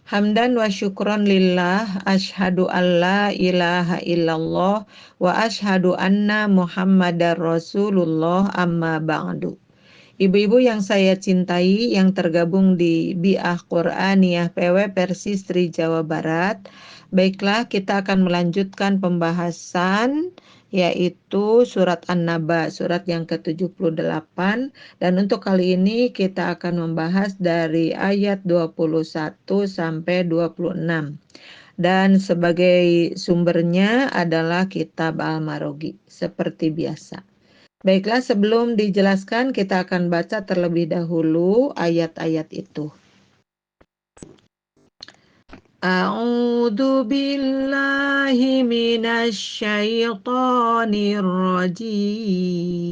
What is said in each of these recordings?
Hamdan wa syukron lillah, ashadu an la ilaha illallah, wa ashadu anna muhammadar rasulullah amma ba'du. Ibu-ibu yang saya cintai, yang tergabung di Bi'ah Qur'aniyah PW Persi Sri Jawa Barat, baiklah kita akan melanjutkan pembahasan yaitu surat An-Naba, surat yang ke-78. Dan untuk kali ini kita akan membahas dari ayat 21 sampai 26. Dan sebagai sumbernya adalah kitab Al-Marogi, seperti biasa. Baiklah, sebelum dijelaskan kita akan baca terlebih dahulu ayat-ayat itu. A'udzu billahi minasy syaithanir rajim.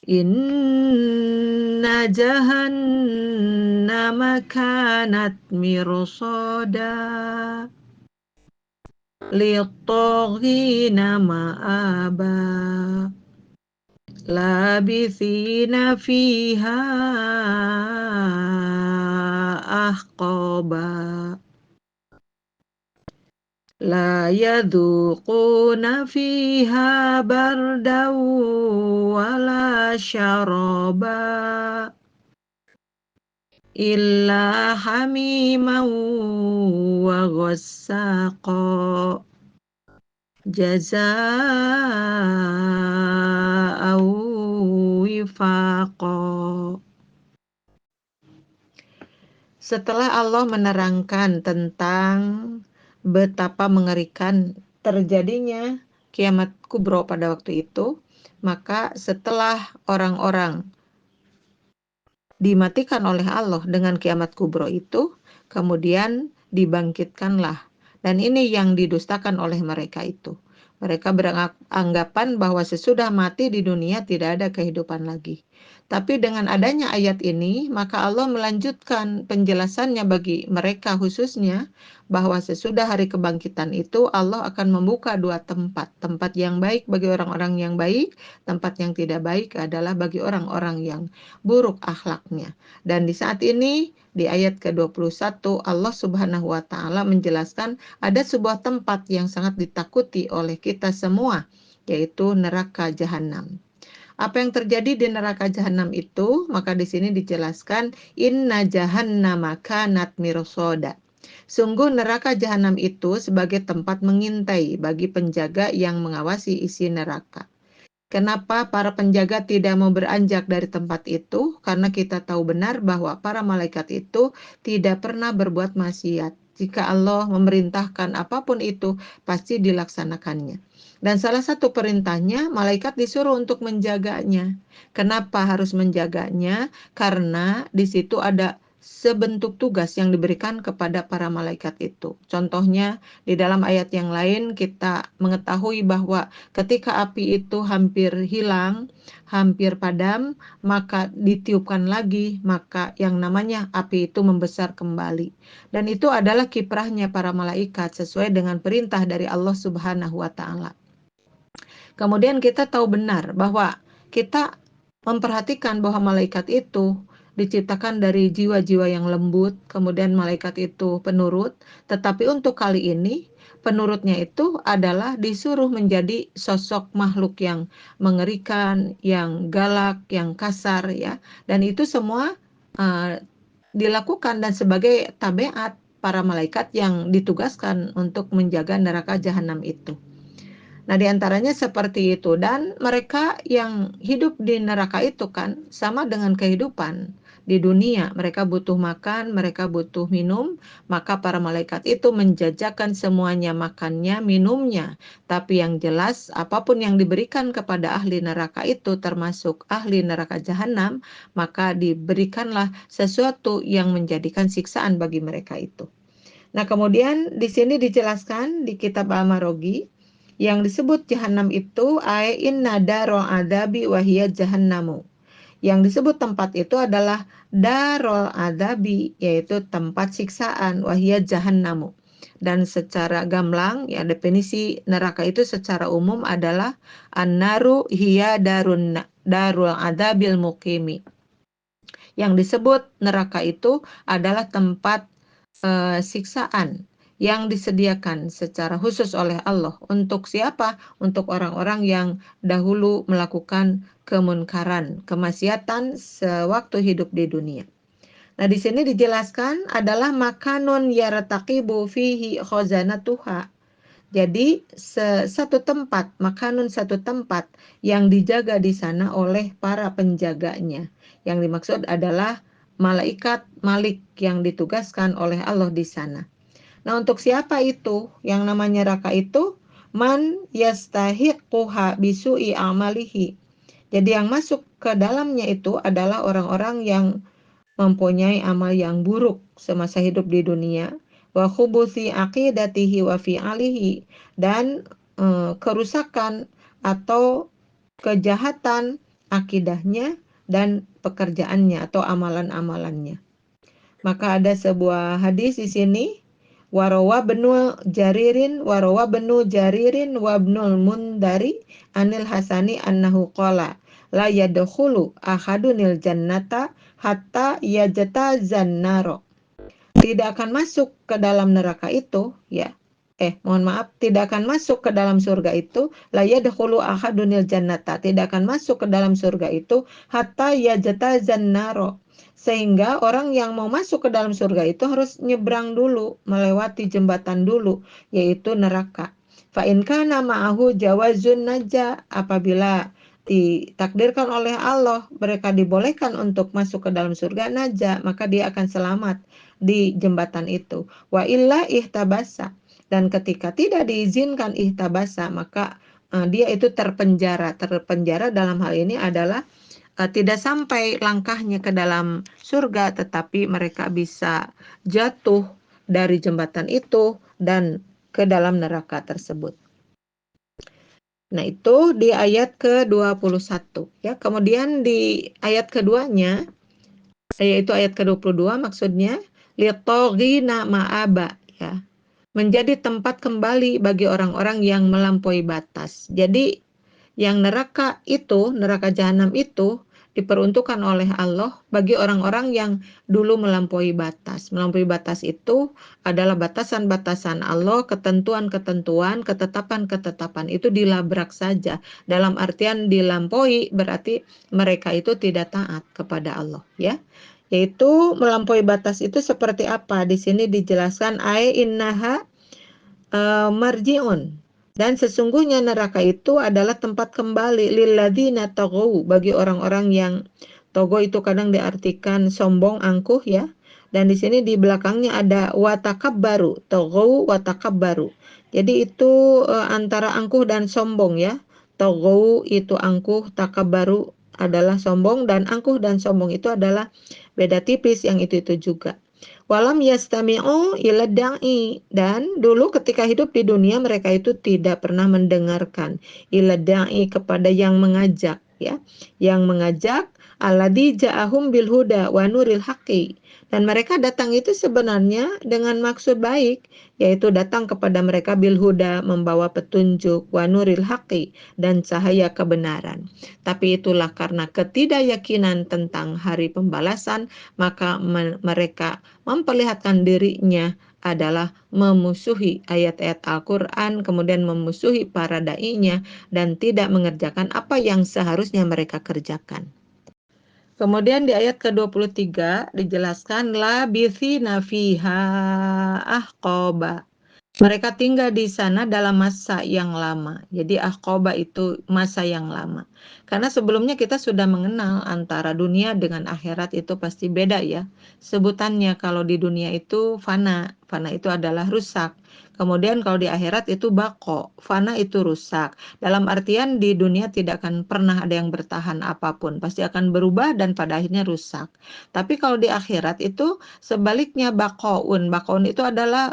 Inna jahannama kanat mirsada lit-taghina ma'aba labithina fiha ahqaba la yadhuquna fiha bardan wala syaraba illa hamiman wa ghassaqa jazaa'an wifaqa. Setelah Allah menerangkan tentang betapa mengerikan terjadinya kiamat kubro pada waktu itu, maka setelah orang-orang dimatikan oleh Allah dengan kiamat kubro itu, kemudian dibangkitkanlah. Dan ini yang didustakan oleh mereka itu. Mereka beranggapan bahwa sesudah mati di dunia tidak ada kehidupan lagi. Tapi dengan adanya ayat ini, maka Allah melanjutkan penjelasannya bagi mereka khususnya, bahwa sesudah hari kebangkitan itu Allah akan membuka dua tempat. Tempat yang baik bagi orang-orang yang baik, tempat yang tidak baik adalah bagi orang-orang yang buruk akhlaknya. Dan di saat ini, di ayat ke-21, Allah Subhanahu wa Ta'ala menjelaskan ada sebuah tempat yang sangat ditakuti oleh kita semua, yaitu neraka jahanam. Apa yang terjadi di neraka jahanam itu? Maka di sini dijelaskan inna jahannama kanat mirsada. Sungguh neraka jahanam itu sebagai tempat mengintai bagi penjaga yang mengawasi isi neraka. Kenapa para penjaga tidak mau beranjak dari tempat itu? Karena kita tahu benar bahwa para malaikat itu tidak pernah berbuat maksiat. Jika Allah memerintahkan apapun itu, pasti dilaksanakannya. Dan salah satu perintahnya, malaikat disuruh untuk menjaganya. Kenapa harus menjaganya? Karena di situ ada sebentuk tugas yang diberikan kepada para malaikat itu. Contohnya, di dalam ayat yang lain kita mengetahui bahwa ketika api itu hampir hilang, hampir padam, maka ditiupkan lagi, maka yang namanya api itu membesar kembali. Dan itu adalah kiprahnya para malaikat sesuai dengan perintah dari Allah Subhanahu wa Ta'ala. Kemudian kita tahu benar bahwa kita memperhatikan bahwa malaikat itu diciptakan dari jiwa-jiwa yang lembut, kemudian malaikat itu penurut, tetapi untuk kali ini penurutnya itu adalah disuruh menjadi sosok makhluk yang mengerikan, yang galak, yang kasar ya. Dan itu semua dilakukan dan sebagai tabiat para malaikat yang ditugaskan untuk menjaga neraka jahanam itu. Nah, diantaranya seperti itu. Dan mereka yang hidup di neraka itu kan sama dengan kehidupan di dunia. Mereka butuh makan, mereka butuh minum, maka para malaikat itu menjajakan semuanya, makannya, minumnya. Tapi yang jelas, apapun yang diberikan kepada ahli neraka itu, termasuk ahli neraka jahanam, maka diberikanlah sesuatu yang menjadikan siksaan bagi mereka itu. Nah, kemudian di sini dijelaskan di kitab Al-Marogi, yang disebut jahanam itu inna darul adabi wahiyya jahannamu. Yang disebut tempat itu adalah darul adabi, yaitu tempat siksaan, wahiyya jahannamu. Dan secara gamblang, ya definisi neraka itu secara umum adalah an-naru hiya darul adabil muqimi. Yang disebut neraka itu adalah tempat siksaan yang disediakan secara khusus oleh Allah. Untuk siapa? Untuk orang-orang yang dahulu melakukan kemunkaran, kemaksiatan sewaktu hidup di dunia. Nah, di sini dijelaskan adalah makanun yartaqibu fihi khazanatuha. Jadi satu tempat, makanun satu tempat yang dijaga di sana oleh para penjaganya. Yang dimaksud adalah malaikat Malik yang ditugaskan oleh Allah di sana. Nah, untuk siapa itu yang namanya neraka itu? Man yastahiquha bisu'i amalihi. Jadi yang masuk ke dalamnya itu adalah orang-orang yang mempunyai amal yang buruk semasa hidup di dunia, wa khubuthi aqidatihi wa fi'alihi, dan kerusakan atau kejahatan akidahnya dan pekerjaannya atau amalan-amalannya. Maka ada sebuah hadis di sini, warawa benu jaririn wabnul mundari anil hasani annahu qala la yadkhulu ahadunil jannata hatta yajata zannaro. Tidak akan masuk ke dalam neraka itu, ya. Tidak akan masuk ke dalam surga itu, la yadkhulu ahadunil jannata. Tidak akan masuk ke dalam surga itu hatta yajata zannaro. Sehingga orang yang mau masuk ke dalam surga itu harus nyebrang dulu, melewati jembatan dulu, yaitu neraka. Fa in kana ma'ahu jawazun naja, apabila ditakdirkan oleh Allah mereka dibolehkan untuk masuk ke dalam surga naja, maka dia akan selamat di jembatan itu. Wa illa ihtabasa, dan ketika tidak diizinkan ihtabasa, maka dia itu terpenjara dalam hal ini adalah tidak sampai langkahnya ke dalam surga, tetapi mereka bisa jatuh dari jembatan itu dan ke dalam neraka tersebut. Nah, itu di ayat ke-21 ya. Kemudian di ayat keduanya, yaitu ayat ke-22, maksudnya litaghina ma'aba, ya. Menjadi tempat kembali bagi orang-orang yang melampaui batas. Jadi yang neraka jahanam itu diperuntukkan oleh Allah bagi orang-orang yang dulu melampaui batas. Melampaui batas itu adalah batasan-batasan Allah, ketentuan-ketentuan, ketetapan-ketetapan itu dilabrak saja. Dalam artian dilampaui berarti mereka itu tidak taat kepada Allah, ya. Yaitu melampaui batas itu seperti apa? Di sini dijelaskan innaha marji'un, dan sesungguhnya neraka itu adalah tempat kembali lilladzina taghaw, bagi orang-orang yang togo itu kadang diartikan sombong, angkuh, ya. Dan di sini di belakangnya ada watakabbaru, taghaw watakabbaru. Jadi itu antara angkuh dan sombong, ya. Taghaw itu angkuh, takabbaru adalah sombong, dan angkuh dan sombong itu adalah beda tipis, yang itu juga. Walam yastami'u ila da'i, dan dulu ketika hidup di dunia mereka itu tidak pernah mendengarkan ila da'i, kepada yang mengajak, ya, yang mengajak alladzi ja'ahum bil huda wa nuril haqqi, dan mereka datang itu sebenarnya dengan maksud baik, yaitu datang kepada mereka bil huda, membawa petunjuk, wa nuril haqqi, dan cahaya kebenaran. Tapi itulah karena ketidakyakinan tentang hari pembalasan, maka mereka memperlihatkan dirinya adalah memusuhi ayat-ayat Al-Quran, kemudian memusuhi para da'inya, dan tidak mengerjakan apa yang seharusnya mereka kerjakan. Kemudian di ayat ke-23 dijelaskan labithina fiha ahqaba. Mereka tinggal di sana dalam masa yang lama. Jadi ahqaba itu masa yang lama. Karena sebelumnya kita sudah mengenal antara dunia dengan akhirat itu pasti beda, ya. Sebutannya kalau di dunia itu fana. Fana itu adalah rusak. Kemudian kalau di akhirat itu bako. Fana itu rusak. Dalam artian di dunia tidak akan pernah ada yang bertahan apapun. Pasti akan berubah dan pada akhirnya rusak. Tapi kalau di akhirat itu sebaliknya bakoun. Bakoun itu adalah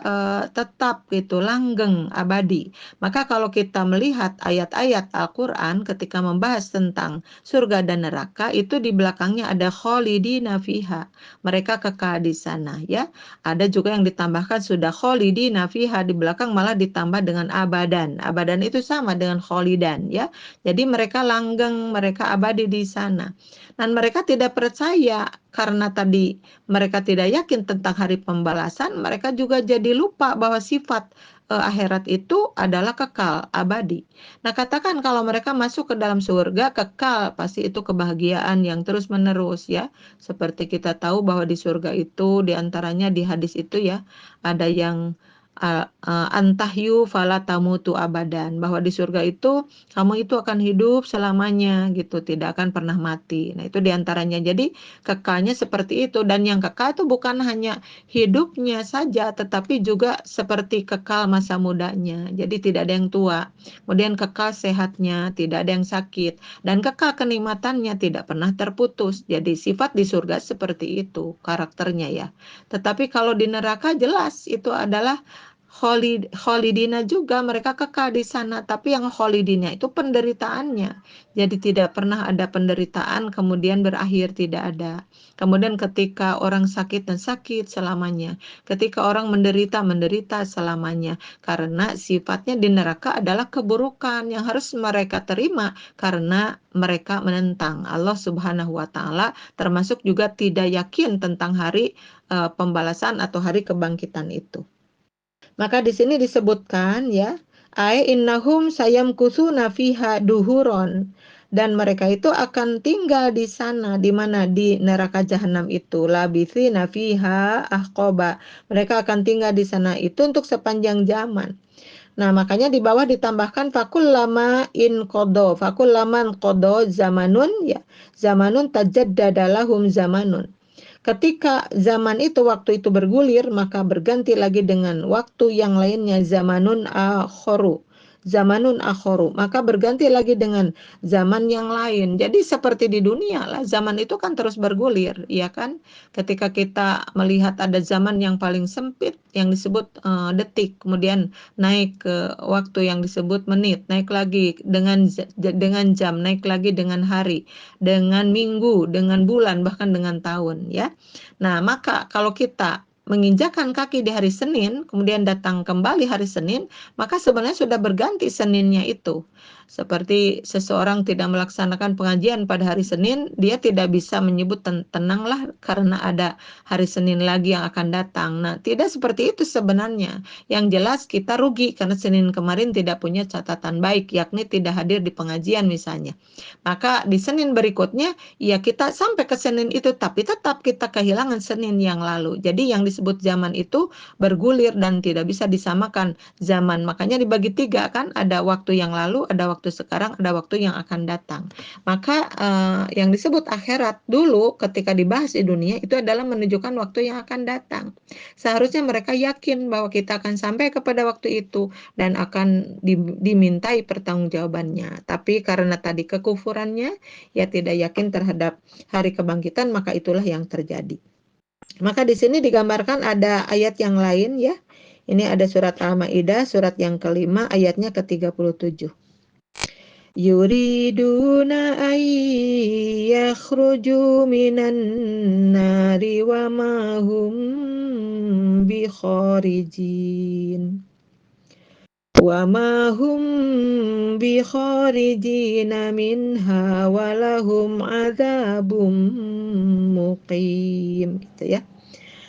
tetap gitu, langgeng, abadi. Maka kalau kita melihat ayat-ayat Al-Quran ketika membahas tentang surga dan neraka, itu di belakangnya ada kholidina fiha. Mereka kekal di sana, ya. Ada juga yang ditambahkan sudah kholidina fiha di belakang malah ditambah dengan abadan. Abadan itu sama dengan kholidan ya. Jadi mereka langgeng, mereka abadi di sana. Dan mereka tidak percaya karena tadi mereka tidak yakin tentang hari pembalasan, mereka juga jadi lupa bahwa sifat akhirat itu adalah kekal, abadi. Nah, katakan kalau mereka masuk ke dalam surga kekal, pasti itu kebahagiaan yang terus-menerus ya. Seperti kita tahu bahwa di surga itu diantaranya di hadis itu ya, ada yang antahyu fala tamutu abadan, bahwa di surga itu kamu itu akan hidup selamanya gitu, tidak akan pernah mati. Nah, itu diantaranya. Jadi kekalnya seperti itu, dan yang kekal itu bukan hanya hidupnya saja, tetapi juga seperti kekal masa mudanya. Jadi tidak ada yang tua. Kemudian kekal sehatnya, tidak ada yang sakit, dan kekal kenikmatannya tidak pernah terputus. Jadi sifat di surga seperti itu karakternya ya. Tetapi kalau di neraka jelas itu adalah kholidina juga, mereka kekal di sana, tapi yang kholidina itu penderitaannya. Jadi tidak pernah ada penderitaan kemudian berakhir, tidak ada. Kemudian ketika orang sakit dan sakit selamanya. Ketika orang menderita, menderita selamanya. Karena sifatnya di neraka adalah keburukan yang harus mereka terima karena mereka menentang Allah Subhanahu wa taala, termasuk juga tidak yakin tentang hari pembalasan atau hari kebangkitan itu. Maka di sini disebutkan ya, innahum sayamkusuna fiha duhuron, dan mereka itu akan tinggal di sana, di mana di neraka jahanam itu, labithina fiha ahqoba, mereka akan tinggal di sana itu untuk sepanjang zaman. Nah, makanya di bawah ditambahkan fakullama in kodo, fakullaman kodo zamanun ya, zamanun tajaddada lahum zamanun. Ketika zaman itu, waktu itu bergulir, maka berganti lagi dengan waktu yang lainnya, zamanun akhoru. Zamanun akhoru, maka berganti lagi dengan zaman yang lain. Jadi seperti di dunia lah, zaman itu kan terus bergulir, ya kan? Ketika kita melihat ada zaman yang paling sempit, yang disebut detik, kemudian naik ke waktu yang disebut menit, naik lagi dengan jam, naik lagi dengan hari, dengan minggu, dengan bulan, bahkan dengan tahun, ya. Nah, maka kalau kita menginjakan kaki di hari Senin, kemudian datang kembali hari Senin, maka sebenarnya sudah berganti Seninnya itu. Seperti seseorang tidak melaksanakan pengajian pada hari Senin, dia tidak bisa menyebut tenanglah karena ada hari Senin lagi yang akan datang. Nah, tidak seperti itu sebenarnya. Yang jelas kita rugi karena Senin kemarin tidak punya catatan baik, yakni tidak hadir di pengajian misalnya. Maka di Senin berikutnya, ya kita sampai ke Senin itu, tapi tetap kita kehilangan Senin yang lalu. Jadi yang disebut zaman itu bergulir dan tidak bisa disamakan zaman. Makanya dibagi tiga kan, ada waktu yang lalu, ada waktu sekarang, ada waktu yang akan datang. Maka yang disebut akhirat dulu ketika dibahas di dunia itu adalah menunjukkan waktu yang akan datang. Seharusnya mereka yakin bahwa kita akan sampai kepada waktu itu dan akan dimintai pertanggungjawabannya. Tapi karena tadi kekufurannya, ya tidak yakin terhadap hari kebangkitan, maka itulah yang terjadi. Maka di sini digambarkan ada ayat yang lain ya. Ini ada surat Al-Maidah, surat yang kelima, ayatnya ke-37. Yuriduna yakhruju minan nari wa ma hum bi kharijin. Wa ma hum bi kharijina minha wa lahum adzabum muqim, gitu ya.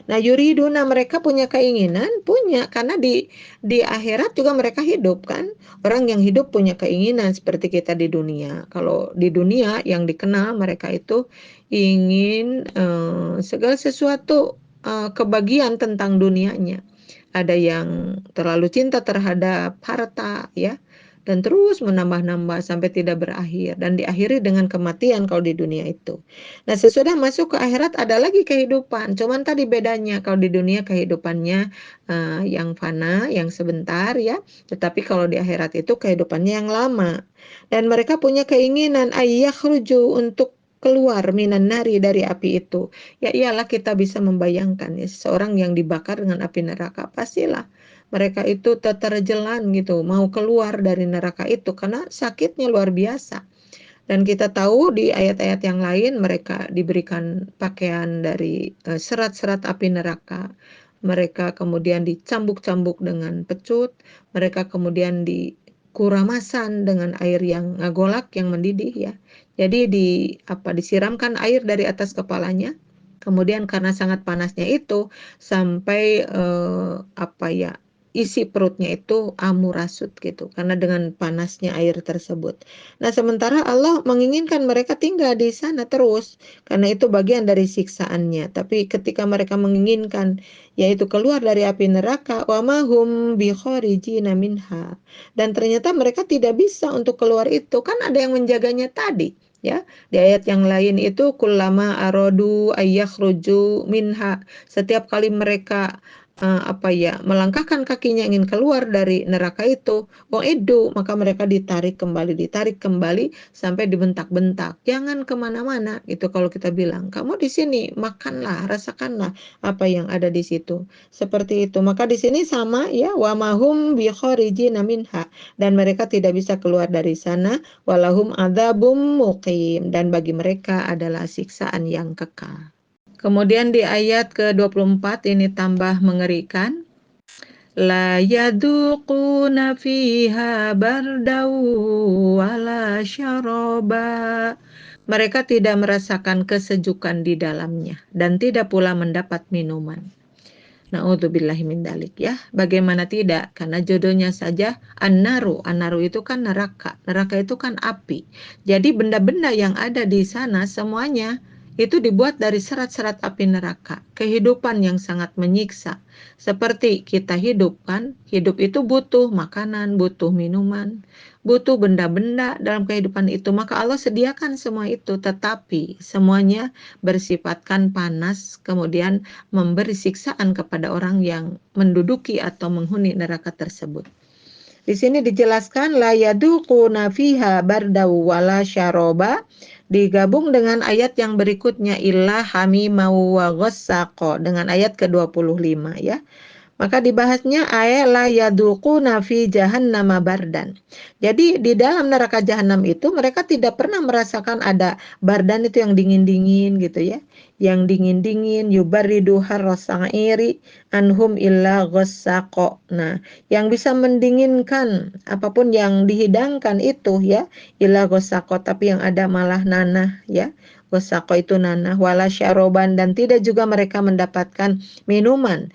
Nah, yuriduna, mereka punya keinginan, punya, karena di akhirat juga mereka hidup kan. Orang yang hidup punya keinginan seperti kita di dunia. Kalau di dunia yang dikenal mereka itu ingin segala sesuatu kebagian tentang dunianya. Ada yang terlalu cinta terhadap harta ya, dan terus menambah-nambah sampai tidak berakhir dan diakhiri dengan kematian kalau di dunia itu. Nah, sesudah masuk ke akhirat ada lagi kehidupan. Cuman tadi bedanya, kalau di dunia kehidupannya yang fana, yang sebentar ya. Tetapi kalau di akhirat itu kehidupannya yang lama. Dan mereka punya keinginan ayyakhruju, untuk keluar minan nari, dari api itu. Ya iyalah, kita bisa membayangkan ya, seseorang yang dibakar dengan api neraka, pastilah mereka itu terjelan gitu, mau keluar dari neraka itu karena sakitnya luar biasa. Dan kita tahu di ayat-ayat yang lain mereka diberikan pakaian dari serat-serat api neraka. mereka kemudian dicambuk-cambuk dengan pecut, mereka kemudian dikuramasan dengan air yang ngagolak yang mendidih ya. Jadi disiramkan air dari atas kepalanya. Kemudian karena sangat panasnya itu sampai isi perutnya itu amurasut gitu karena dengan panasnya air tersebut. Nah, sementara Allah menginginkan mereka tinggal di sana terus karena itu bagian dari siksaannya. Tapi ketika mereka menginginkan yaitu keluar dari api neraka, wa mahum bikharijina minha. Dan ternyata mereka tidak bisa untuk keluar itu, kan ada yang menjaganya tadi. Ya, di ayat yang lain itu kullama aradu ayyakhruju minha. Setiap kali mereka melangkahkan kakinya ingin keluar dari neraka itu, maka mereka ditarik kembali sampai dibentak-bentak. Jangan kemana-mana, itu kalau kita bilang. Kamu di sini, makanlah, rasakanlah apa yang ada di situ. Seperti itu. Maka di sini sama ya, wa mahum bi kharijina minha, dan mereka tidak bisa keluar dari sana, walahum adzabum muqim, dan bagi mereka adalah siksaan yang kekal. Kemudian di ayat ke-24 ini tambah mengerikan. La yaduquna fiha bardau wala syaraba. Mereka tidak merasakan kesejukan di dalamnya dan tidak pula mendapat minuman. Na'udzubillahi min dzalik ya. Bagaimana tidak? Karena jodohnya saja an-naru. An-naru itu kan neraka. Neraka itu kan api. Jadi benda-benda yang ada di sana semuanya itu dibuat dari serat-serat api neraka. Kehidupan yang sangat menyiksa. Seperti kita hidup kan, hidup itu butuh makanan, butuh minuman, butuh benda-benda dalam kehidupan itu. Maka Allah sediakan semua itu, tetapi semuanya bersifatkan panas, kemudian memberi siksaan kepada orang yang menduduki atau menghuni neraka tersebut. Di sini dijelaskan la yaduquna fiha bardau wala syaroba, digabung dengan ayat yang berikutnya illa hamimau wa ghassaqo dengan ayat ke-25 ya. Maka dibahasnya ayat la yaduquna fi jahannama bardan. Jadi di dalam neraka jahanam itu mereka tidak pernah merasakan ada bardan itu yang dingin-dingin gitu ya. Yang dingin-dingin yubaridu harrasairi anhum illa ghassaqo. Nah, yang bisa mendinginkan apapun yang dihidangkan itu ya, illa ghassaqo, tapi yang ada malah nanah ya. Ghassaqo itu nanah wala syaroban, dan tidak juga mereka mendapatkan minuman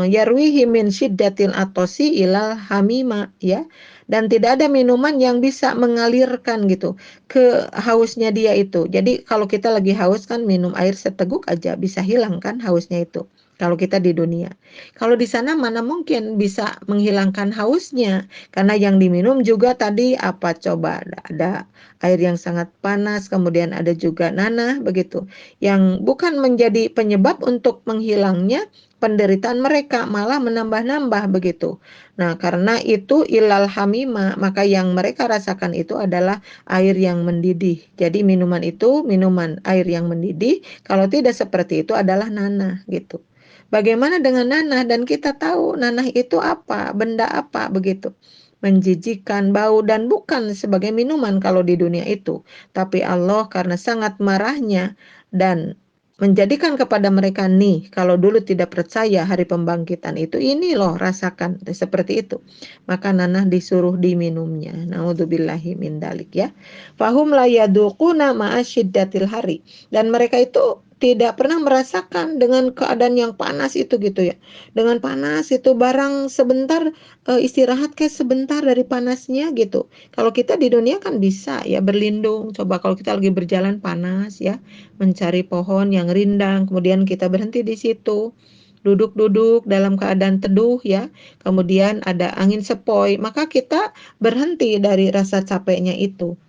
yarwihi min syiddatil atosi ilal hamima ya, dan tidak ada minuman yang bisa mengalirkan gitu ke hausnya dia itu. Jadi kalau kita lagi haus kan minum air seteguk aja bisa hilang kan hausnya itu. Kalau kita di dunia, kalau di sana mana mungkin bisa menghilangkan hausnya, karena yang diminum juga tadi apa coba, ada air yang sangat panas, kemudian ada juga nanah begitu, yang bukan menjadi penyebab untuk menghilangnya penderitaan mereka, malah menambah-nambah begitu. Nah, karena itu ilal hamima, maka yang mereka rasakan itu adalah air yang mendidih. Jadi minuman itu minuman air yang mendidih, kalau tidak seperti itu adalah nanah gitu. Bagaimana dengan nanah? Dan kita tahu nanah itu apa, benda apa begitu. Menjijikan, bau, dan bukan sebagai minuman kalau di dunia itu. Tapi Allah karena sangat marahnya dan menjadikan kepada mereka nih, kalau dulu tidak percaya hari pembangkitan itu, ini loh rasakan seperti itu. Maka nanah disuruh diminumnya. Naudzubillahi min dalik ya. Fahum la yaduquna ma'asyiddatil hari. Dan mereka itu tidak pernah merasakan dengan keadaan yang panas itu gitu ya. Dengan panas itu barang sebentar istirahat kayak sebentar dari panasnya gitu. Kalau kita di dunia kan bisa ya berlindung. Coba kalau kita lagi berjalan panas ya, mencari pohon yang rindang, kemudian kita berhenti di situ. Duduk-duduk dalam keadaan teduh ya. Kemudian ada angin sepoi, maka kita berhenti dari rasa capeknya itu,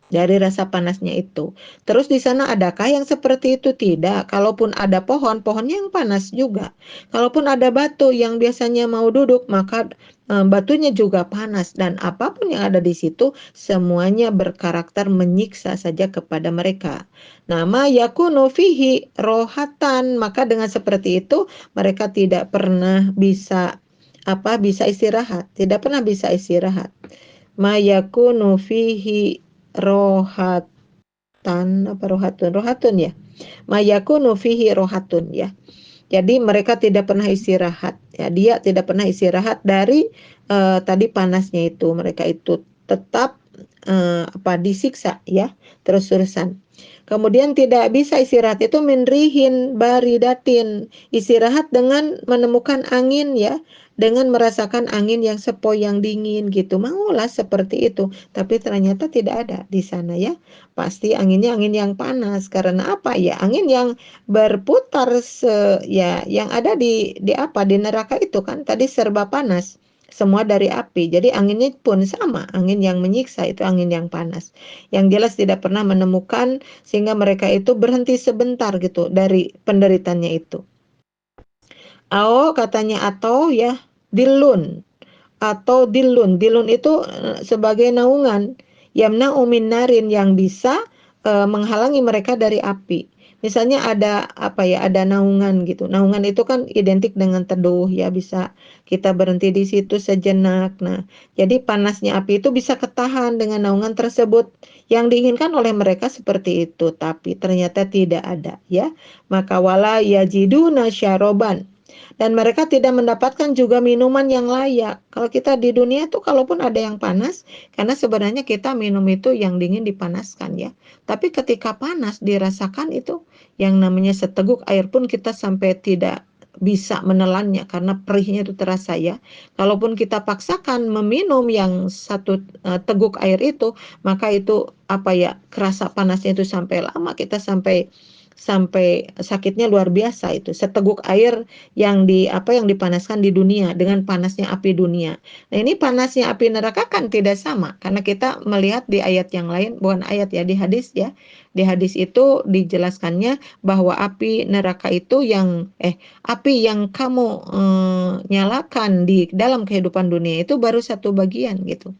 dari rasa panasnya itu. Terus di sana adakah yang seperti itu? Tidak. Kalaupun ada pohon, pohonnya yang panas juga. Kalaupun ada batu yang biasanya mau duduk, maka batunya juga panas, dan apapun yang ada di situ semuanya berkarakter menyiksa saja kepada mereka. Nama yakunu fihi rohatan, maka dengan seperti itu mereka tidak pernah bisa bisa istirahat, tidak pernah bisa istirahat. Ma yakunu fihi rohatan, rohatun ya, mayakunu fihi rohatun ya. Jadi mereka tidak pernah istirahat, ya. Dia tidak pernah istirahat dari tadi panasnya itu. Mereka itu tetap disiksa, ya, terus-terusan. Kemudian tidak bisa istirahat itu minrihin baridatin, istirahat dengan menemukan angin, ya, dengan merasakan angin yang sepoi yang dingin gitu. Maulah seperti itu, tapi ternyata tidak ada di sana, ya. Pasti anginnya angin yang panas. Karena apa ya? Angin yang berputar ya, yang ada di neraka itu kan tadi serba panas. Semua dari api. Jadi anginnya pun sama, angin yang menyiksa itu angin yang panas. Yang jelas tidak pernah menemukan sehingga mereka itu berhenti sebentar gitu dari penderitanya itu. Katanya atau ya dilun atau dilun. Dilun itu sebagai naungan yamna uminarin yang bisa menghalangi mereka dari api. Misalnya ada ada naungan gitu. Naungan itu kan identik dengan teduh, ya, bisa kita berhenti di situ sejenak. Nah, jadi panasnya api itu bisa ketahan dengan naungan tersebut. Yang diinginkan oleh mereka seperti itu, tapi ternyata tidak ada, ya. Maka wala yajiduna syaroban, dan mereka tidak mendapatkan juga minuman yang layak. Kalau kita di dunia tuh kalaupun ada yang panas, karena sebenarnya kita minum itu yang dingin dipanaskan, ya. Tapi ketika panas dirasakan itu yang namanya seteguk air pun kita sampai tidak bisa menelannya karena perihnya itu terasa, ya. Kalaupun kita paksakan meminum yang satu teguk air itu, maka itu kerasa panasnya itu sampai lama, kita sampai sakitnya luar biasa itu. Seteguk air yang dipanaskan di dunia dengan panasnya api dunia. Nah, ini panasnya api neraka kan tidak sama karena kita melihat di ayat yang lain, bukan ayat ya, di hadis, ya. Di hadis itu dijelaskannya bahwa api neraka itu api yang kamu nyalakan di dalam kehidupan dunia itu baru satu bagian gitu.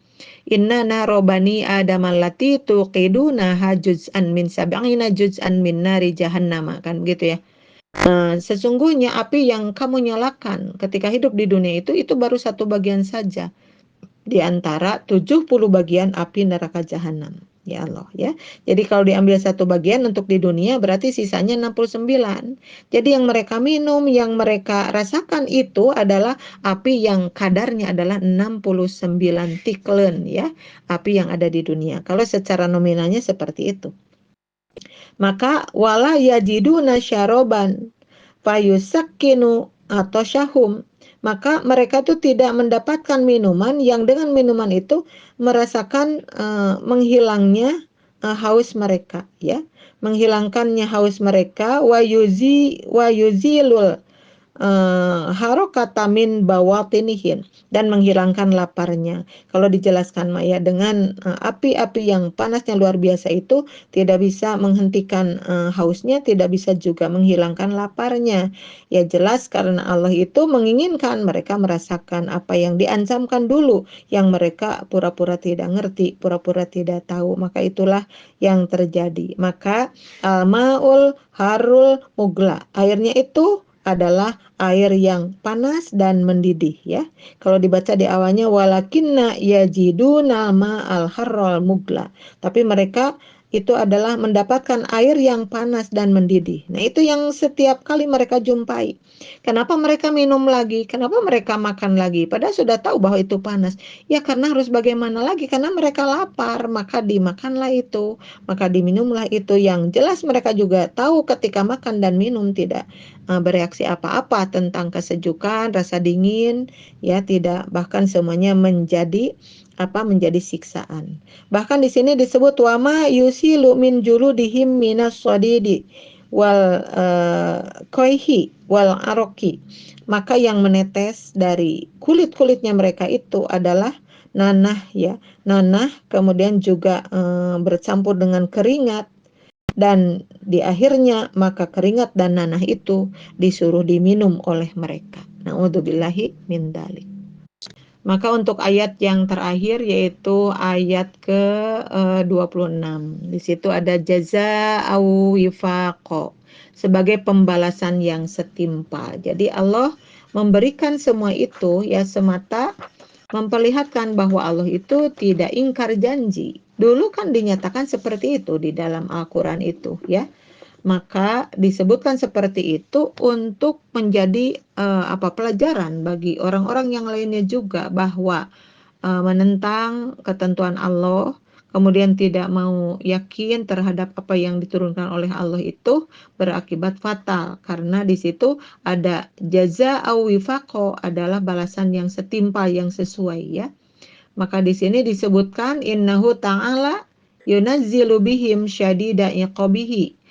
Inna narobani adamallati tuqiduna juz'an min sab'ina juz'an min nari jahannama, kan gitu, ya. Sesungguhnya api yang kamu nyalakan ketika hidup di dunia itu baru satu bagian saja di antara 70 bagian api neraka jahanam. Ya Allah, ya. Jadi kalau diambil satu bagian untuk di dunia berarti sisanya 69. Jadi yang mereka minum, yang mereka rasakan itu adalah api yang kadarnya adalah 69 tiklen, ya. Api yang ada di dunia. Kalau secara nominalnya seperti itu. Maka wala yajiduna syaroban fayusakkinu atau syahum, maka mereka tuh tidak mendapatkan minuman yang dengan minuman itu merasakan menghilangnya haus mereka, ya, menghilangkannya haus mereka, wa yuzilul harokata min bawatinihin, dan menghilangkan laparnya. Kalau dijelaskan Maya dengan api-api yang panasnya luar biasa itu tidak bisa menghentikan hausnya, tidak bisa juga menghilangkan laparnya. Ya jelas karena Allah itu menginginkan mereka merasakan apa yang diancamkan dulu, yang mereka pura-pura tidak ngerti, pura-pura tidak tahu. Maka itulah yang terjadi. Maka al-ma'ul harul mugla, airnya itu adalah air yang panas dan mendidih, ya. Kalau dibaca di awalnya walakinna yajiduna ma'al harral mugla. Tapi mereka itu adalah mendapatkan air yang panas dan mendidih. Nah, itu yang setiap kali mereka jumpai. Kenapa mereka minum lagi? Kenapa mereka makan lagi? Padahal sudah tahu bahwa itu panas. Ya karena harus bagaimana lagi? Karena mereka lapar, maka dimakanlah itu, maka diminumlah itu. Yang jelas mereka juga tahu ketika makan dan minum tidak bereaksi apa-apa tentang kesejukan, rasa dingin, ya tidak, bahkan semuanya menjadi siksaan. Bahkan di sini disebut wama yusilu min juludihim minas sadidi wal koihi wal aroki. Maka yang menetes dari kulit-kulitnya mereka itu adalah nanah, ya, nanah, kemudian juga bercampur dengan keringat, dan di akhirnya maka keringat dan nanah itu disuruh diminum oleh mereka. Na'udzubillahi min dzalik. Maka untuk ayat yang terakhir yaitu ayat ke-26. Di situ ada jazaa'u wifaqo, sebagai pembalasan yang setimpal. Jadi Allah memberikan semua itu ya semata memperlihatkan bahwa Allah itu tidak ingkar janji. Dulu kan dinyatakan seperti itu di dalam Al-Qur'an itu, ya. Maka disebutkan seperti itu untuk menjadi pelajaran bagi orang-orang yang lainnya juga bahwa menentang ketentuan Allah, kemudian tidak mau yakin terhadap apa yang diturunkan oleh Allah itu berakibat fatal karena di situ ada jaza au wifaqo adalah balasan yang setimpal yang sesuai ya. Maka di sini disebutkan innahu ta'ala yunazzilu bihim syadida iqabihi.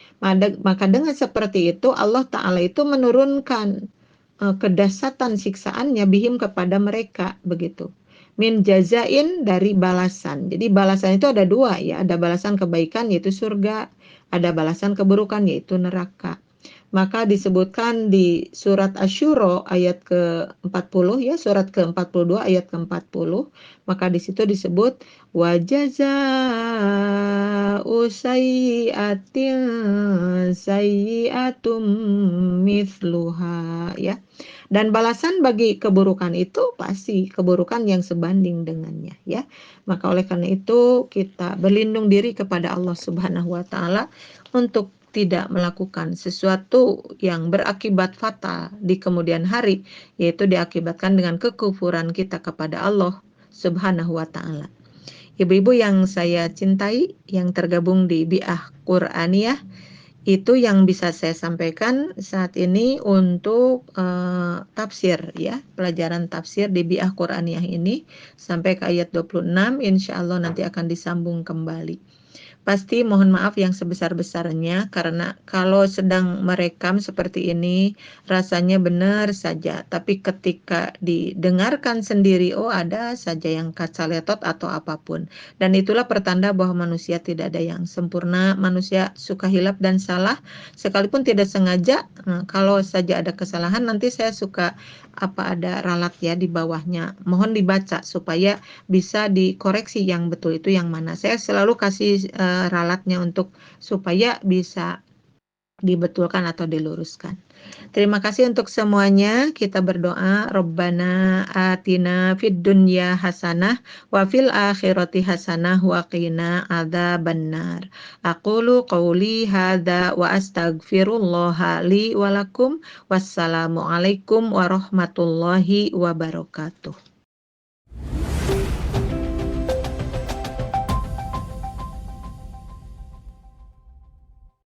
Maka dengan seperti itu Allah Ta'ala itu menurunkan kedahsyatan siksaannya bihim kepada mereka begitu. Min jazain dari balasan. Jadi balasan itu ada dua ya, ada balasan kebaikan yaitu surga, ada balasan keburukan yaitu neraka. Maka disebutkan di surat Asy-Syura ayat ke-40 ya, surat ke-42 ayat ke-40, maka di situ disebut wa jazaa'u sayyi'atin sayyi'atum mithluha ya. Dan balasan bagi keburukan itu pasti keburukan yang sebanding dengannya ya. Maka oleh karena itu kita berlindung diri kepada Allah Subhanahu wa taala untuk tidak melakukan sesuatu yang berakibat fatal di kemudian hari, yaitu diakibatkan dengan kekufuran kita kepada Allah Subhanahu wa taala. Ibu-ibu yang saya cintai yang tergabung di Bi'ah Qur'aniyah, itu yang bisa saya sampaikan saat ini untuk tafsir ya, pelajaran tafsir di Bi'ah Qur'aniyah ini sampai ke ayat 26, insyaallah nanti akan disambung kembali. Pasti mohon maaf yang sebesar-besarnya karena kalau sedang merekam seperti ini rasanya benar saja, tapi ketika didengarkan sendiri oh ada saja yang kacaletot atau apapun. Dan itulah pertanda bahwa manusia tidak ada yang sempurna, manusia suka hilaf dan salah sekalipun tidak sengaja. Nah, kalau saja ada kesalahan nanti saya suka ada ralat ya di bawahnya. Mohon dibaca supaya bisa dikoreksi yang betul itu yang mana. Saya selalu kasih ralatnya untuk supaya bisa dibetulkan atau diluruskan. Terima kasih untuk semuanya. Kita berdoa, Rabbana atina fid dunya hasanah wa fil akhirati hasanah wa qina adzabannar. Aqulu qauli hadza wa astaghfirullah li wa lakum. Wassalamualaikum warahmatullahi wabarakatuh.